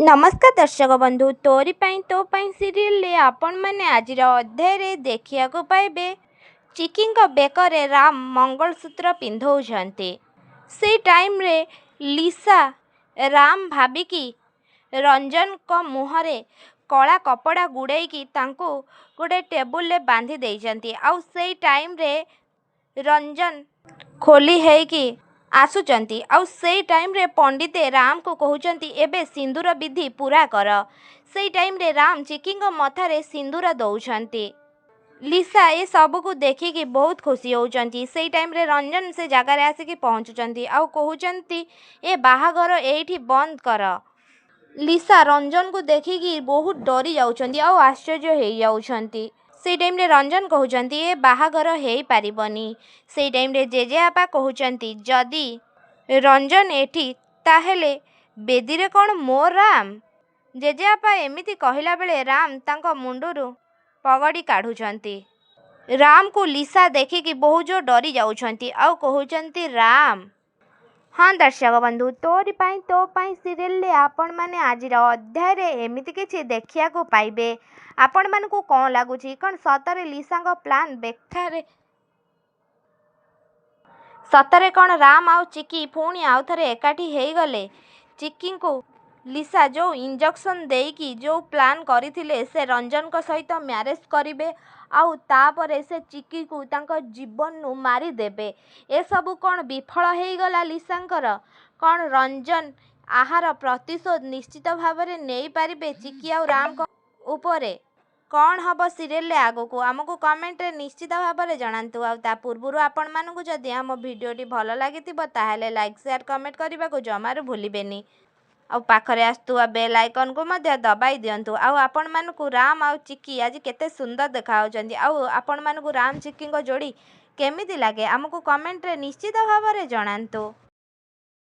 नमस्कार दर्शक बंधु तोरी पाई तो पाई सीरियल आपण मैंने आज अध्याय देखिया पाइबे चिकी बेकरे राम मंगलसूत्र पिंधौछंती। से टाइम रे लिसा राम भाबिकी रंजन को मुहरे कला कपड़ा गुड़ेकी तांको गोटे टेबुल ले बांधी देइछंती। आउ से टाइम रे रंजन खोली है आसुचंती। आउ से टाइम रे पंडिते राम को कहउचंती एबे सिंदूर विधि पूरा कर। से टाइम रे राम चिकी मथारे सिंदूर दौछंती। लिसा ए सब को देखिकी बहुत खुशी होउचंती। से टाइम रे रंजन से जगार आसिकी पहुंचुचंती आउ कहउचंती ए बाहाघर एठी बंद कर। लिसा रंजन को देखिकी बहुत डरी जाउछंती आउ आश्चर्य हेइ जाउछंती। से टाइम रे रंजन कहउचंती ए बाहाघर हेइ पारिबनी। से टाइम रे जेजेआपा कहउचंती जदी रंजन एठी ताहेले बेदी रे कोन मोर राम। जेजेआपा एमिति कहिला बेले राम तांको मुंडुरु पगड़ी काढुचंती। राम को लिसा देखिकी बहुत जो डरी जाउछंती आउ कहउचंती राम। हाँ दर्शक बंधु तोरी पाई तो पाई सीरियल आपण माने आज अध्याय रे एमिति किछि देखिया को पाइबे। आपण मान को कौन लागुछि कौन सतरे लिसा प्लान बेखारे सतरे कौन राम आउ चिकी पुणी आउ थरे एकाठी हेई गले। चिकी को लिसा जो इंजेक्शन देकी जो प्लान करथिले से रंजन को सहित मैरेज करिवे आउ तापरे से चिकी को तांको जीवन नु मारी देबे। ए सब कौन विफल हेई गला लिसांकर कौन रंजन आहार प्रतिशोध निश्चित भावरे नेई पारिबे चिकी आउ राम को ऊपरे कौन हम सीरियल आगो को आमको कमेंट रे निश्चित भाव में जनातु। आ पूर्व आपण मानू जदि आम भिडटी भल लगी ताहले लाइक शेयर कमेंट करने को जमार भूलिबेनी। आ पाखरे आसुवा बेल आइकन को मध्य दबाई दियंतु। आपण मानू राम आउ चिकी आज केते सुंदर देखाउछंती। आपण मानू राम चिकी जोड़ी केमिति लागे आमको कमेंट रे निश्चित भाव में जनातु।